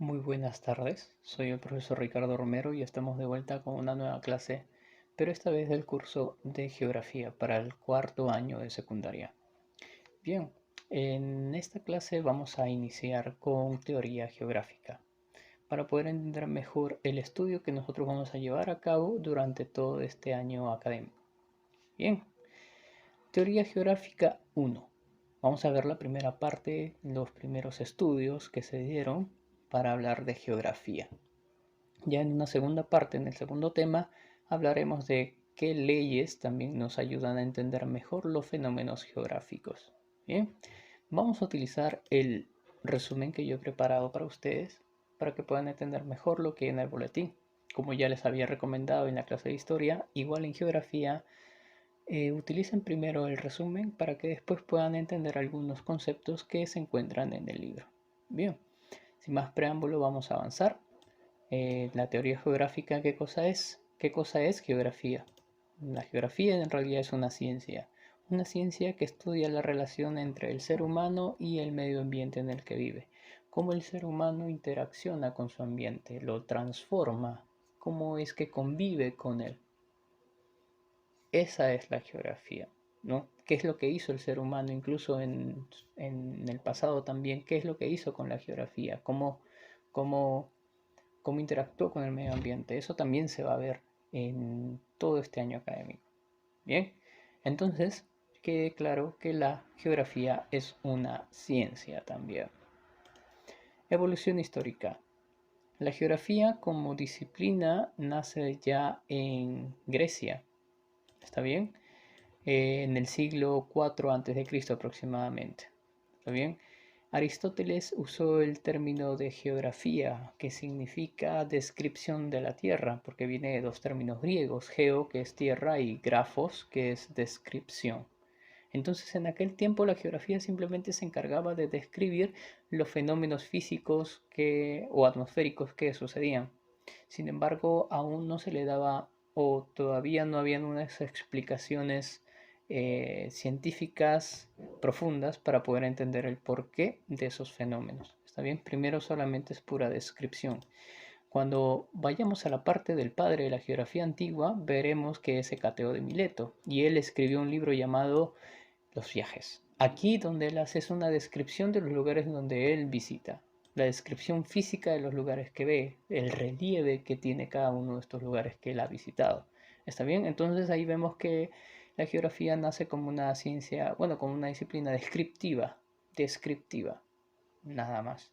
Muy buenas tardes, soy el profesor Ricardo Romero y estamos de vuelta con una nueva clase, pero esta vez del curso de Geografía para el cuarto año de secundaria. Bien, en esta clase vamos a iniciar con teoría geográfica para poder entender mejor el estudio que nosotros vamos a llevar a cabo durante todo este año académico. Bien, teoría geográfica 1. Vamos a ver la primera parte, los primeros estudios que se dieron para hablar de geografía. Ya en una segunda parte, en el segundo tema, hablaremos de qué leyes también nos ayudan a entender mejor los fenómenos geográficos. Bien, vamos a utilizar el resumen que yo he preparado para ustedes para que puedan entender mejor lo que hay en el boletín. Como ya les había recomendado en la clase de historia, igual en geografía, utilicen primero el resumen para que después puedan entender algunos conceptos que se encuentran en el libro. Bien, sin más preámbulo, vamos a avanzar. La teoría geográfica, ¿qué cosa es? ¿Qué cosa es geografía? La geografía en realidad es una ciencia que estudia la relación entre el ser humano y el medio ambiente en el que vive, cómo el ser humano interacciona con su ambiente, lo transforma, cómo es que convive con él. Esa es la geografía, ¿no? ¿Qué es lo que hizo el ser humano incluso en el pasado también? ¿Qué es lo que hizo con la geografía? ¿Cómo cómo interactúa con el medio ambiente? Eso también se va a ver en todo este año académico. Bien, entonces quede claro que la geografía es una ciencia también. Evolución histórica. La geografía como disciplina nace ya en Grecia, ¿está bien? En el siglo IV a.C. aproximadamente, ¿está bien? Aristóteles usó el término de geografía, que significa descripción de la tierra, porque viene de dos términos griegos, geo, que es tierra, y grafos, que es descripción. Entonces, en aquel tiempo la geografía simplemente se encargaba de describir los fenómenos físicos o atmosféricos que sucedían. Sin embargo, aún no se le daba o todavía no habían unas explicaciones científicas profundas para poder entender el porqué de esos fenómenos. ¿Está bien? Primero solamente es pura descripción. Cuando vayamos a la parte del padre de la geografía antigua, veremos que es Hecateo de Mileto, y él escribió un libro llamado Los viajes. Aquí donde él hace es una descripción de los lugares donde él visita, la descripción física de los lugares que ve, el relieve que tiene cada uno de estos lugares que él ha visitado. ¿Está bien? Entonces ahí vemos que la geografía nace como una ciencia, bueno, como una disciplina descriptiva, nada más.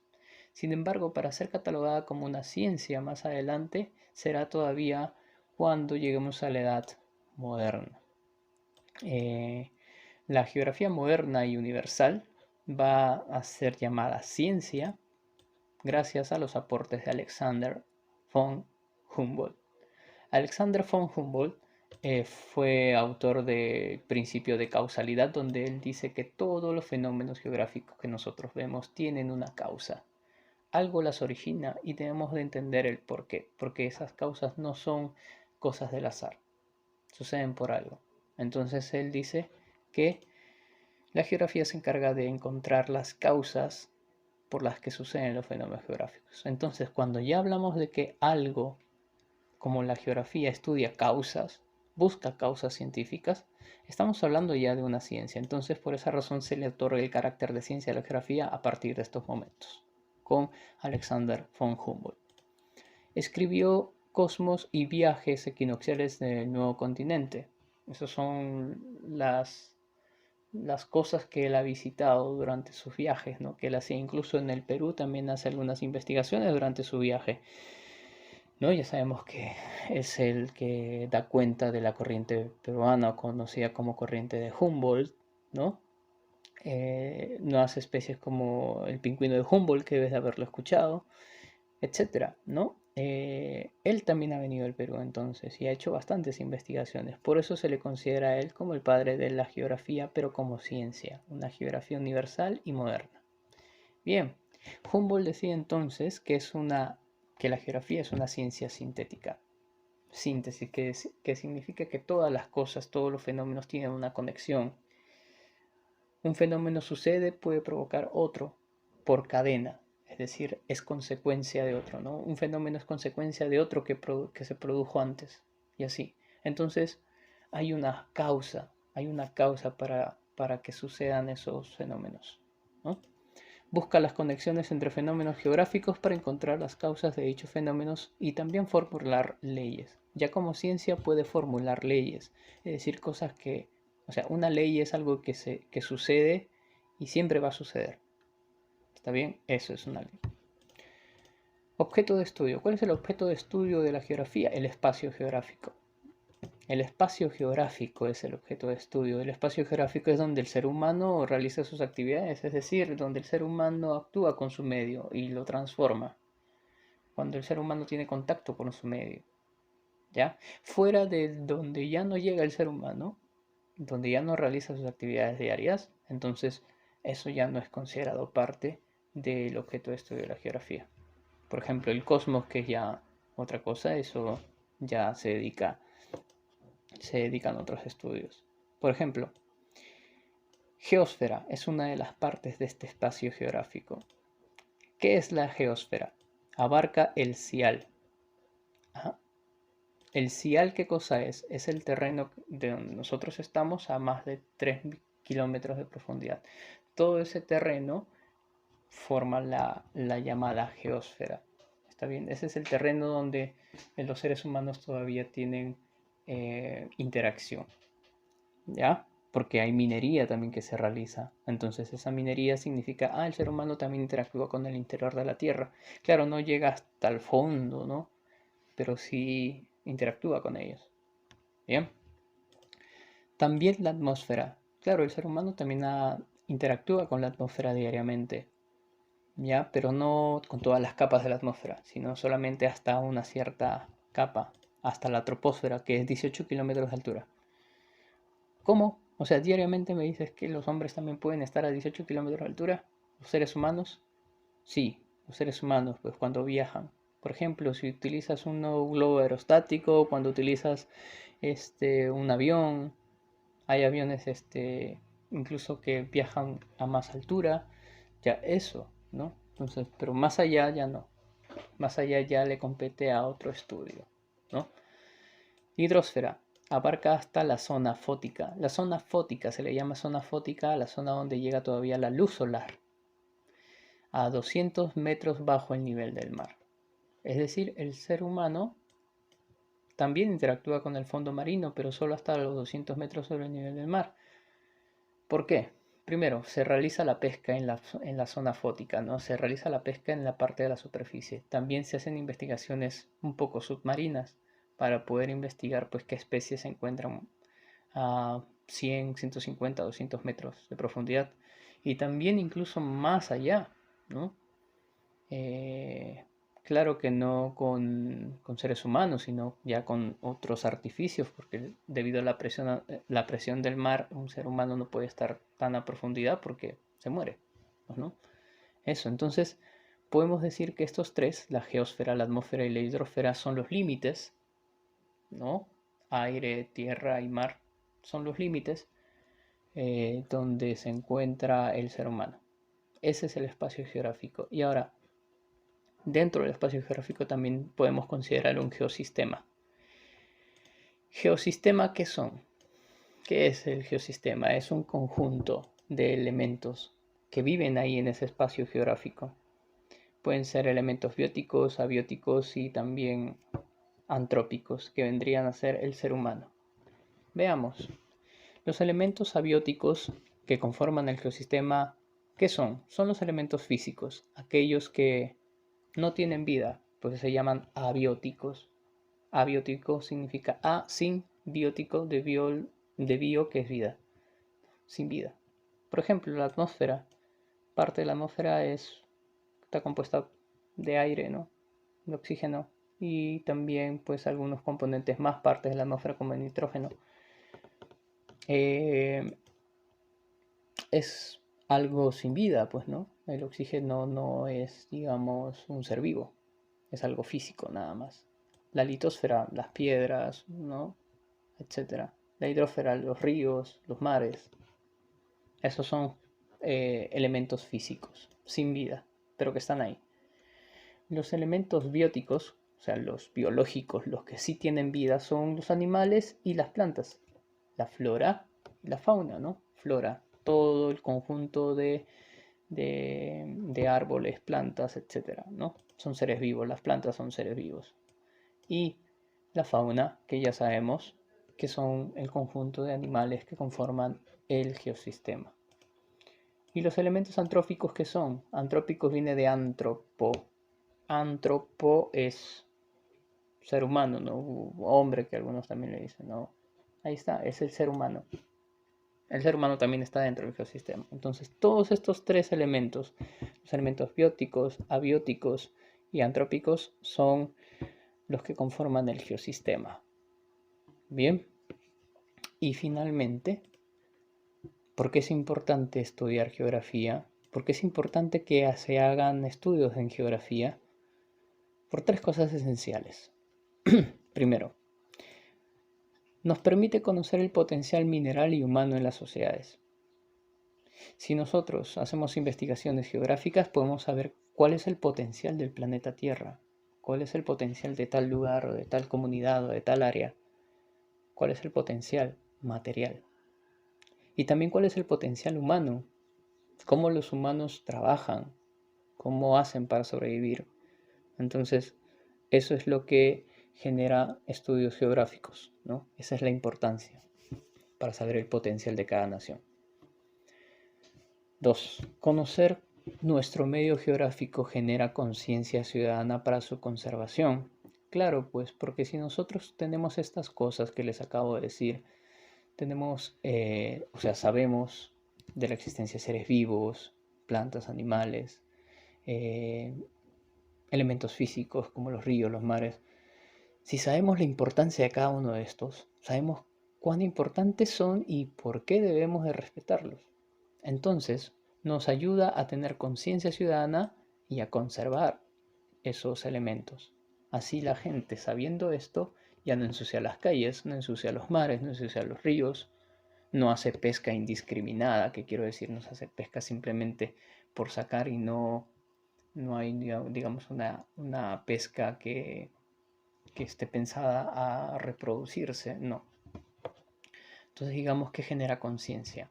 Sin embargo, para ser catalogada como una ciencia más adelante, será todavía cuando lleguemos a la edad moderna. Eh, la geografía moderna y universal va a ser llamada ciencia gracias a los aportes de Alexander von Humboldt. Alexander von Humboldt fue autor del principio de causalidad, donde él dice que todos los fenómenos geográficos que nosotros vemos tienen una causa. Algo las origina y debemos de entender el por qué, porque esas causas no son cosas del azar, suceden por algo. Entonces él dice que la geografía se encarga de encontrar las causas por las que suceden los fenómenos geográficos. Entonces, cuando ya hablamos de que algo, como la geografía estudia causas, busca causas científicas, estamos hablando ya de una ciencia. Entonces, por esa razón se le otorga el carácter de ciencia a la geografía a partir de estos momentos, con Alexander von Humboldt. Escribió Cosmos y viajes equinocciales del nuevo continente. Esas son las cosas que él ha visitado durante sus viajes, ¿no? Que él hacía incluso en el Perú, también hace algunas investigaciones durante su viaje, ¿no? Ya sabemos que es el que da cuenta de la corriente peruana, conocida como corriente de Humboldt, ¿no? Nuevas especies como el pingüino de Humboldt, que debes de haberlo escuchado, etcétera, ¿no? Él también ha venido al Perú entonces y ha hecho bastantes investigaciones. Por eso se le considera a él como el padre de la geografía, pero como ciencia, una geografía universal y moderna. Bien, Humboldt decía entonces que la geografía es una ciencia sintética. Síntesis, que significa que todas las cosas, todos los fenómenos tienen una conexión. Un fenómeno sucede, puede provocar otro por cadena, es es decir, es consecuencia de otro, ¿no? Un fenómeno es consecuencia de otro que se produjo antes, y así. Entonces, hay una causa para que sucedan esos fenómenos, ¿no? Busca las conexiones entre fenómenos geográficos para encontrar las causas de dichos fenómenos y también formular leyes. Ya como ciencia puede formular leyes, es decir, cosas que, o sea, una ley es algo que sucede y siempre va a suceder. ¿Está bien? Eso es una ley. Objeto de estudio. ¿Cuál es el objeto de estudio de la geografía? El espacio geográfico. El espacio geográfico es el objeto de estudio. El espacio geográfico es donde el ser humano realiza sus actividades, es decir, donde el ser humano actúa con su medio y lo transforma. Cuando el ser humano tiene contacto con su medio. ¿Ya? Fuera de donde ya no llega el ser humano, donde ya no realiza sus actividades diarias, entonces eso ya no es considerado parte del objeto de estudio de la geografía. Por ejemplo, el cosmos, que es ya otra cosa, eso ya se dedican a otros estudios. Por ejemplo, geósfera es una de las partes de este espacio geográfico. ¿Qué es la geósfera? Abarca el cial. Ajá. ¿El cial qué cosa es? Es el terreno de donde nosotros estamos a más de 3 kilómetros de profundidad. Todo ese terreno forma la llamada geósfera. ¿Está bien? Ese es el terreno donde los seres humanos todavía tienen interacción. ¿Ya? Porque hay minería también que se realiza. Entonces esa minería significa, el ser humano también interactúa con el interior de la Tierra. Claro, no llega hasta el fondo, ¿no? Pero sí interactúa con ellos. ¿Bien? También la atmósfera. Claro, el ser humano también interactúa con la atmósfera diariamente. ¿Ya? Pero no con todas las capas de la atmósfera, sino solamente hasta una cierta capa, hasta la troposfera, que es 18 kilómetros de altura. ¿Cómo? O sea, diariamente me dices que los hombres también pueden estar a 18 kilómetros de altura, los seres humanos. Sí, los seres humanos, pues cuando viajan. Por ejemplo, si utilizas un globo aerostático, cuando utilizas un avión, hay aviones incluso que viajan a más altura, ya eso, ¿no? Entonces, pero más allá ya no. Más allá ya le compete a otro estudio, ¿no? Hidrosfera. Abarca hasta la zona fótica. La zona fótica se le llama zona fótica a la zona donde llega todavía la luz solar, a 200 metros bajo el nivel del mar. Es decir, el ser humano también interactúa con el fondo marino, pero solo hasta los 200 metros sobre el nivel del mar. ¿Por qué? Primero, se realiza la pesca en la zona fótica, ¿no? Se realiza la pesca en la parte de la superficie. También se hacen investigaciones un poco submarinas para poder investigar pues, qué especies se encuentran a 100, 150, 200 metros de profundidad. Y también incluso más allá, ¿no? Claro que no con seres humanos, sino ya con otros artificios, porque debido a la presión del mar, un ser humano no puede estar tan a profundidad porque se muere, ¿no? Eso, entonces podemos decir que estos tres, la geósfera, la atmósfera y la hidrosfera, son los límites, ¿no? Aire, tierra y mar son los límites donde se encuentra el ser humano. Ese es el espacio geográfico. Y ahora, dentro del espacio geográfico también podemos considerar un geosistema. ¿Geosistema qué son? ¿Qué es el geosistema? Es un conjunto de elementos que viven ahí en ese espacio geográfico. Pueden ser elementos bióticos, abióticos y también antrópicos, que vendrían a ser el ser humano. Veamos. Los elementos abióticos que conforman el geosistema, ¿qué son? Son los elementos físicos, aquellos que no tienen vida, pues se llaman abióticos. Abiótico significa sin biótico de bio que es vida, sin vida. Por ejemplo, la atmósfera, parte de la atmósfera está compuesta de aire, ¿no? De oxígeno y también pues algunos componentes más partes de la atmósfera como el nitrógeno. Es algo sin vida, pues, ¿no? El oxígeno no es, digamos, un ser vivo, es algo físico nada más. La litosfera, las piedras, ¿no? Etcétera. La hidrosfera, los ríos, los mares. Esos son elementos físicos, sin vida, pero que están ahí. Los elementos bióticos, o sea, los biológicos, los que sí tienen vida, son los animales y las plantas. La flora y la fauna, ¿no? Flora, todo el conjunto de árboles, plantas, etcétera, ¿no? Son seres vivos, las plantas son seres vivos. Y la fauna, que ya sabemos que son el conjunto de animales que conforman el geosistema. Y los elementos antróficos, que son, antrópicos viene de antropo. Antropo es ser humano, ¿no? Hombre, que algunos también le dicen, ¿no? Ahí está, es el ser humano. El ser humano también está dentro del geosistema. Entonces, todos estos tres elementos, los elementos bióticos, abióticos y antrópicos, son los que conforman el geosistema. Bien. Y finalmente, ¿por qué es importante estudiar geografía? ¿Por qué es importante que se hagan estudios en geografía? Por tres cosas esenciales. Primero, nos permite conocer el potencial mineral y humano en las sociedades. Si nosotros hacemos investigaciones geográficas, podemos saber cuál es el potencial del planeta Tierra, cuál es el potencial de tal lugar o de tal comunidad o de tal área, cuál es el potencial material y también cuál es el potencial humano, cómo los humanos trabajan, cómo hacen para sobrevivir. Entonces, eso es lo que genera estudios geográficos, ¿no? Esa es la importancia para saber el potencial de cada nación. 2. Conocer nuestro medio geográfico genera conciencia ciudadana para su conservación. Claro, pues porque si nosotros tenemos estas cosas que les acabo de decir, tenemos, o sea, sabemos de la existencia de seres vivos, plantas, animales, eh, elementos físicos como los ríos, los mares. Si sabemos la importancia de cada uno de estos, sabemos cuán importantes son y por qué debemos de respetarlos. Entonces, nos ayuda a tener conciencia ciudadana y a conservar esos elementos. Así la gente, sabiendo esto, ya no ensucia las calles, no ensucia los mares, no ensucia los ríos, no hace pesca indiscriminada, que quiero decir, no se hace pesca simplemente por sacar y no hay, digamos, una pesca que esté pensada a reproducirse, no. Entonces digamos que genera conciencia,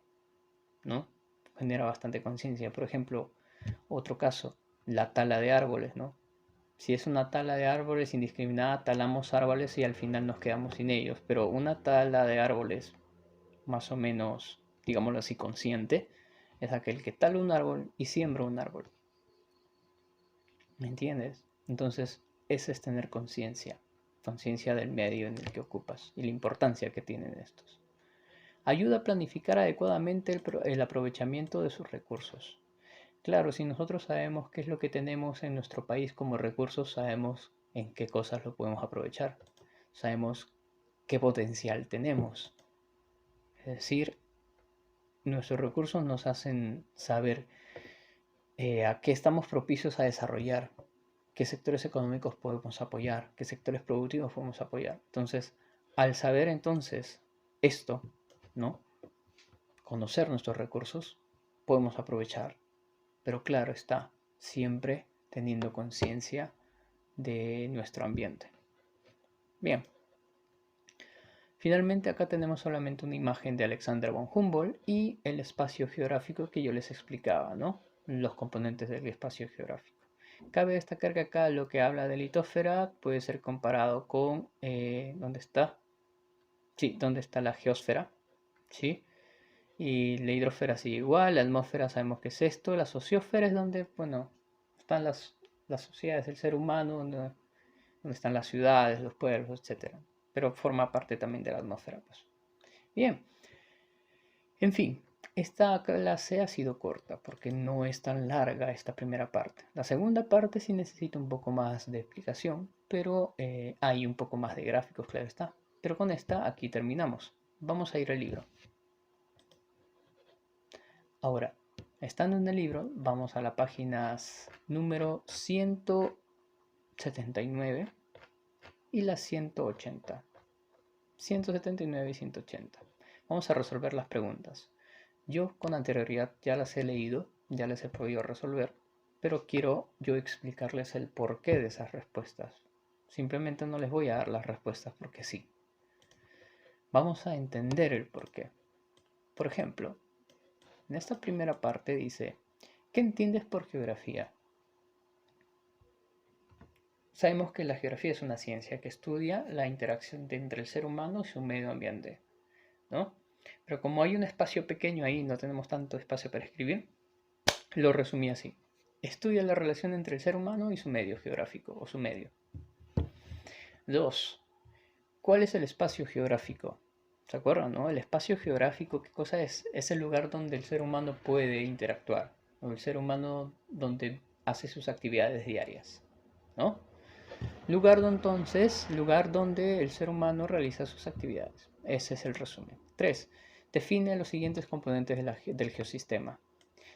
¿no? Genera bastante conciencia. Por ejemplo, otro caso, la tala de árboles, ¿no? Si es una tala de árboles indiscriminada, talamos árboles y al final nos quedamos sin ellos. Pero una tala de árboles, más o menos, digámoslo así, consciente, es aquel que tala un árbol y siembra un árbol. ¿Me entiendes? Entonces, ese es tener conciencia. Conciencia del medio en el que ocupas y la importancia que tienen estos. Ayuda a planificar adecuadamente el aprovechamiento de sus recursos. Claro, si nosotros sabemos qué es lo que tenemos en nuestro país como recursos, sabemos en qué cosas lo podemos aprovechar. Sabemos qué potencial tenemos. Es decir, nuestros recursos nos hacen saber a qué estamos propicios a desarrollar, qué sectores económicos podemos apoyar, qué sectores productivos podemos apoyar. Entonces, al saber entonces esto, ¿no? Conocer nuestros recursos, podemos aprovechar. Pero claro está, siempre teniendo conciencia de nuestro ambiente. Bien. Finalmente acá tenemos solamente una imagen de Alexander von Humboldt y el espacio geográfico que yo les explicaba, ¿no? Los componentes del espacio geográfico. Cabe destacar que acá lo que habla de litósfera puede ser comparado con, ¿dónde está? Sí, ¿dónde está la geósfera? ¿Sí? Y la hidrosfera sigue igual, la atmósfera sabemos que es esto, la sociosfera es donde, bueno, están las sociedades, el ser humano, donde están las ciudades, los pueblos, etc. Pero forma parte también de la atmósfera, pues. Bien, en fin, esta clase ha sido corta porque no es tan larga esta primera parte. La segunda parte sí necesita un poco más de explicación, pero hay un poco más de gráficos, claro está. Pero con esta aquí terminamos. Vamos a ir al libro. Ahora, estando en el libro, vamos a la página número 179 y la 180. 179 y 180. Vamos a resolver las preguntas. Yo con anterioridad ya las he leído, ya las he podido resolver, pero quiero yo explicarles el porqué de esas respuestas. Simplemente no les voy a dar las respuestas porque sí. Vamos a entender el porqué. Por ejemplo, en esta primera parte dice, ¿qué entiendes por geografía? Sabemos que la geografía es una ciencia que estudia la interacción entre el ser humano y su medio ambiente, ¿no? Pero como hay un espacio pequeño ahí, no tenemos tanto espacio para escribir, lo resumí así. Estudia la relación entre el ser humano y su medio geográfico o su medio. 2. ¿Cuál es el espacio geográfico? ¿Se acuerdan, no? El espacio geográfico, ¿qué cosa es? Es el lugar donde el ser humano puede interactuar, o el ser humano donde hace sus actividades diarias, ¿no? Lugar donde el ser humano realiza sus actividades. Ese es el resumen. 3. Define los siguientes componentes del geosistema.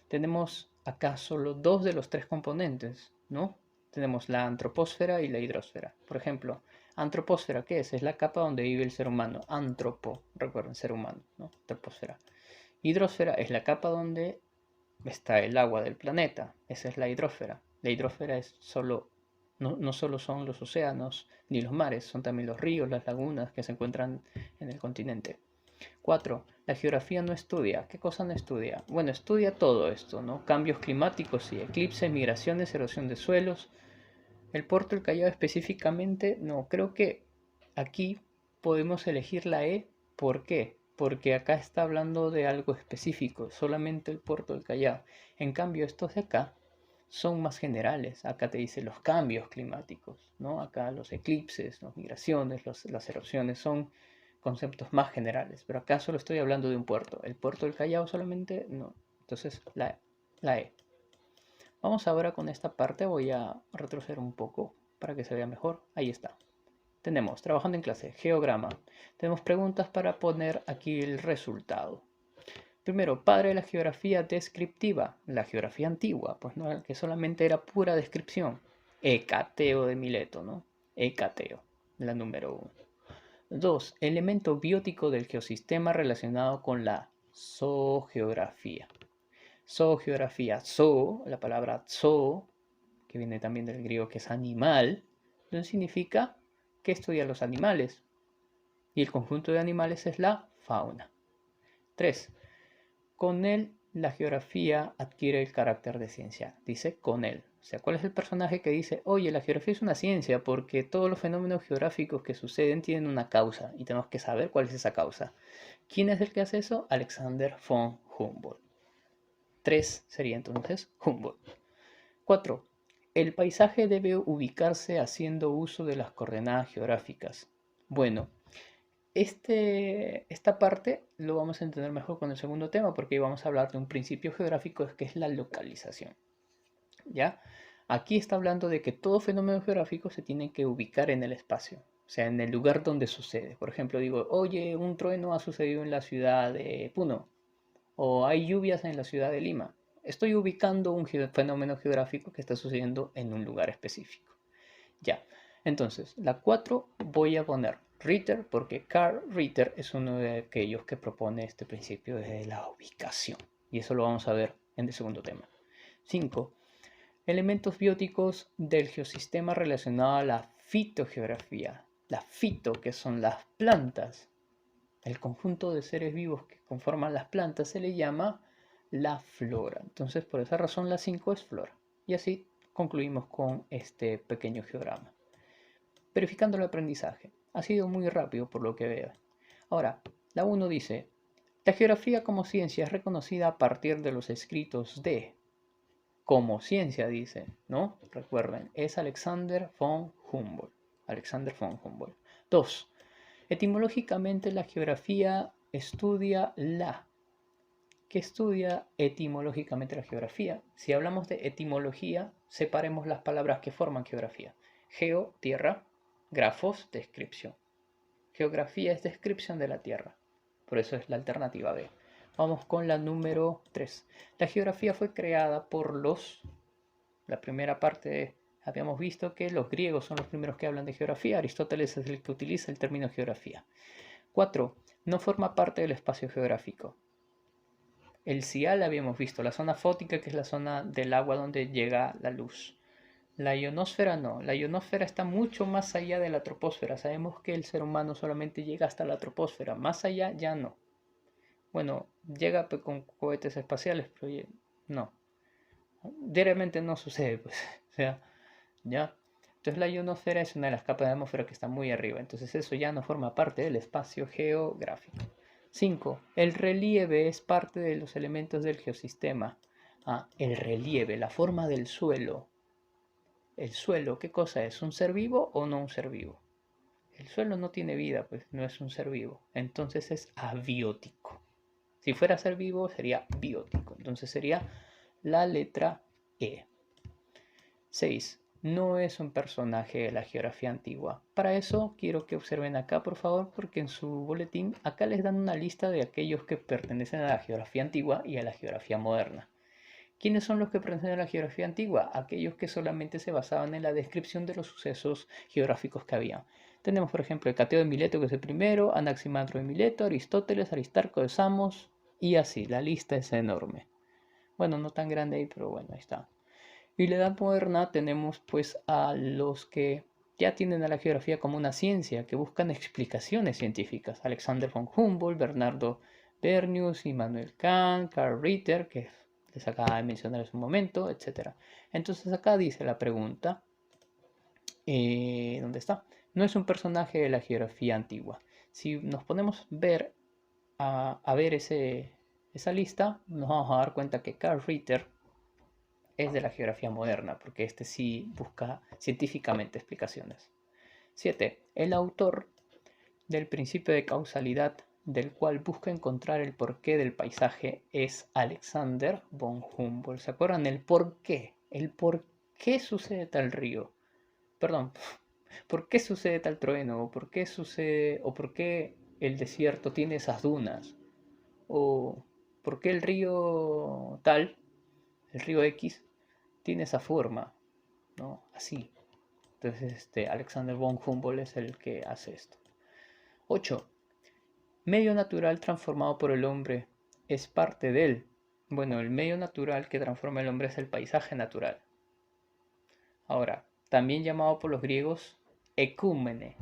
Tenemos acá solo dos de los tres componentes, ¿no? Tenemos la antroposfera y la hidrosfera. Por ejemplo, antroposfera, ¿qué es? Es la capa donde vive el ser humano. Antropo, recuerden, ser humano, ¿no? Antroposfera. Hidrosfera es la capa donde está el agua del planeta. Esa es la hidrosfera. La hidrosfera es solo, no solo son los océanos ni los mares, son también los ríos, las lagunas que se encuentran en el continente. 4. La geografía no estudia. ¿Qué cosa no estudia? Bueno, estudia todo esto, ¿no? Cambios climáticos y eclipses, migraciones, erosión de suelos. El puerto del Callao específicamente, no, creo que aquí podemos elegir la E. ¿Por qué? Porque acá está hablando de algo específico, solamente el puerto del Callao. En cambio, estos de acá son más generales. Acá te dice los cambios climáticos, ¿no? Acá los eclipses, las migraciones, las erupciones son conceptos más generales. Pero acá solo estoy hablando de un puerto. El puerto del Callao solamente no. Entonces, la E. Vamos ahora con esta parte, voy a retroceder un poco para que se vea mejor. Ahí está. Tenemos, trabajando en clase, geograma. Tenemos preguntas para poner aquí el resultado. Primero, padre de la geografía descriptiva, la geografía antigua, pues no, que solamente era pura descripción. Hecateo de Mileto, ¿no? Hecateo, la número 1. 2. Elemento biótico del geosistema relacionado con la zoogeografía. Zoogeografía, zoo, la palabra zoo, que viene también del griego que es animal, entonces significa que estudia los animales. Y el conjunto de animales es la fauna. 3. Con él, la geografía adquiere el carácter de ciencia. Dice con él. O sea, ¿cuál es el personaje que dice, oye, la geografía es una ciencia porque todos los fenómenos geográficos que suceden tienen una causa y tenemos que saber cuál es esa causa? ¿Quién es el que hace eso? Alexander von Humboldt. 3 sería entonces Humboldt. 4. El paisaje debe ubicarse haciendo uso de las coordenadas geográficas. Bueno, esta parte lo vamos a entender mejor con el segundo tema porque vamos a hablar de un principio geográfico que es la localización. ¿Ya? Aquí está hablando de que todo fenómeno geográfico se tiene que ubicar en el espacio, o sea, en el lugar donde sucede. Por ejemplo, digo, oye, un trueno ha sucedido en la ciudad de Puno o hay lluvias en la ciudad de Lima. Estoy ubicando un fenómeno geográfico que está sucediendo en un lugar específico. Ya, entonces, la 4 voy a poner Ritter porque Carl Ritter es uno de aquellos que propone este principio de la ubicación. Y eso lo vamos a ver en el segundo tema. 5. Elementos bióticos del geosistema relacionado a la fitogeografía. La fito, que son las plantas. El conjunto de seres vivos que conforman las plantas se le llama la flora. Entonces, por esa razón, la 5 es flora. Y así concluimos con este pequeño geograma. Verificando el aprendizaje. Ha sido muy rápido por lo que veo. Ahora, la 1 dice, la geografía como ciencia es reconocida a partir de los escritos de, como ciencia dice, ¿no? Recuerden, es Alexander von Humboldt. Alexander von Humboldt. 2. Etimológicamente la geografía estudia la. ¿Qué estudia etimológicamente la geografía? Si hablamos de etimología, separemos las palabras que forman geografía. Geo, tierra, grafos, descripción. Geografía es descripción de la tierra. Por eso es la alternativa B. Vamos con la número 3. La geografía fue creada por la primera parte habíamos visto que los griegos son los primeros que hablan de geografía. Aristóteles es el que utiliza el término geografía. 4. No forma parte del espacio geográfico. El CIAL habíamos visto, la zona fótica, que es la zona del agua donde llega la luz. La ionosfera no, la ionosfera está mucho más allá de la troposfera. Sabemos que el ser humano solamente llega hasta la troposfera, más allá ya no. Bueno, llega con cohetes espaciales, pero no. Diariamente no sucede, pues. O sea, ya. Entonces la ionosfera es una de las capas de la atmósfera que está muy arriba. Entonces eso ya no forma parte del espacio geográfico. 5. El relieve es parte de los elementos del geosistema. Ah, el relieve, la forma del suelo. El suelo, ¿qué cosa es? ¿Un ser vivo o no un ser vivo? El suelo no tiene vida, pues no es un ser vivo. Entonces es abiótico. Si fuera ser vivo sería biótico. Entonces sería la letra E. 6. No es un personaje de la geografía antigua. Para eso quiero que observen acá, por favor, porque en su boletín acá les dan una lista de aquellos que pertenecen a la geografía antigua y a la geografía moderna. ¿Quiénes son los que pertenecen a la geografía antigua? Aquellos que solamente se basaban en la descripción de los sucesos geográficos que había. Tenemos, por ejemplo, Hecateo de Mileto, que es el primero, Anaximandro de Mileto, Aristóteles, Aristarco de Samos, y así, la lista es enorme. Bueno, no tan grande ahí, pero bueno, ahí está. Y la edad moderna tenemos pues a los que ya tienen a la geografía como una ciencia, que buscan explicaciones científicas. Alexander von Humboldt, Bernardo Bernius, Immanuel Kant, Karl Ritter, que les acaba de mencionar hace un momento, etc. Entonces acá dice la pregunta, ¿dónde está? No es un personaje de la geografía antigua. Si nos ponemos a ver esa lista, nos vamos a dar cuenta que Karl Ritter es de la geografía moderna, porque este sí busca científicamente explicaciones. 7. El autor del principio de causalidad, del cual busca encontrar el porqué del paisaje, es Alexander von Humboldt. ¿Se acuerdan? El porqué. El por qué sucede tal río. Perdón, ¿por qué sucede tal trueno? ¿O por qué sucede? ¿O por qué el desierto tiene esas dunas? ¿O por qué el río tal, el río X, tiene esa forma, ¿no? Así. Entonces, Alexander von Humboldt es el que hace esto. 8. Medio natural transformado por el hombre es parte de él. Bueno, el medio natural que transforma el hombre es el paisaje natural. Ahora, también llamado por los griegos ecúmene.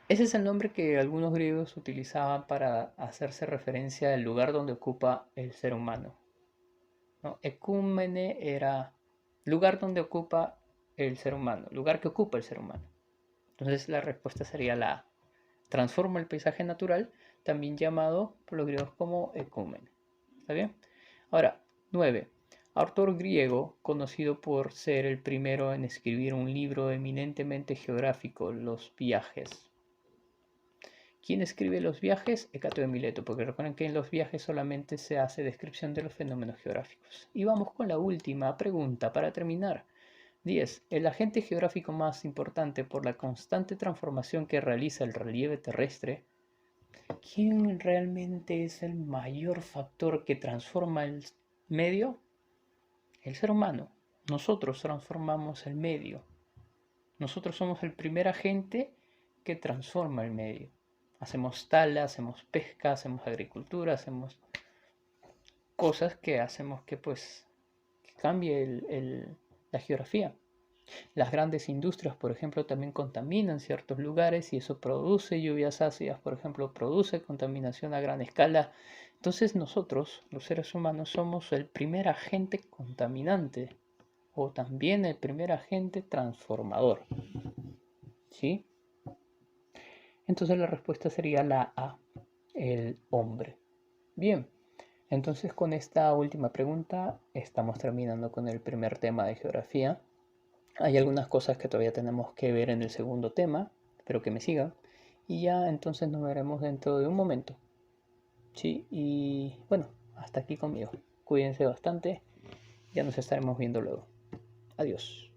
Ese es el nombre que algunos griegos utilizaban para hacerse referencia al lugar donde ocupa el ser humano, ¿no? Ecúmene era lugar donde ocupa el ser humano, lugar que ocupa el ser humano. Entonces la respuesta sería la A. Transforma el paisaje natural, también llamado por los griegos como ecúmene. ¿Está bien? Ahora, 9. Autor griego conocido por ser el primero en escribir un libro eminentemente geográfico, Los Viajes. ¿Quién escribe los viajes? Hecateo de Mileto, porque recuerden que en los viajes solamente se hace descripción de los fenómenos geográficos. Y vamos con la última pregunta para terminar. 10. El agente geográfico más importante por la constante transformación que realiza el relieve terrestre. ¿Quién realmente es el mayor factor que transforma el medio? El ser humano. Nosotros transformamos el medio. Nosotros somos el primer agente que transforma el medio. Hacemos tala, hacemos pesca, hacemos agricultura, hacemos cosas que hacemos que pues que cambie la geografía. Las grandes industrias, por ejemplo, también contaminan ciertos lugares y eso produce lluvias ácidas, por ejemplo, produce contaminación a gran escala. Entonces nosotros, los seres humanos, somos el primer agente contaminante o también el primer agente transformador. ¿Sí? Entonces la respuesta sería la A, el hombre. Bien, entonces con esta última pregunta estamos terminando con el primer tema de geografía. Hay algunas cosas que todavía tenemos que ver en el segundo tema, espero que me sigan. Y ya entonces nos veremos dentro de un momento. Sí, y bueno, hasta aquí conmigo. Cuídense bastante, ya nos estaremos viendo luego. Adiós.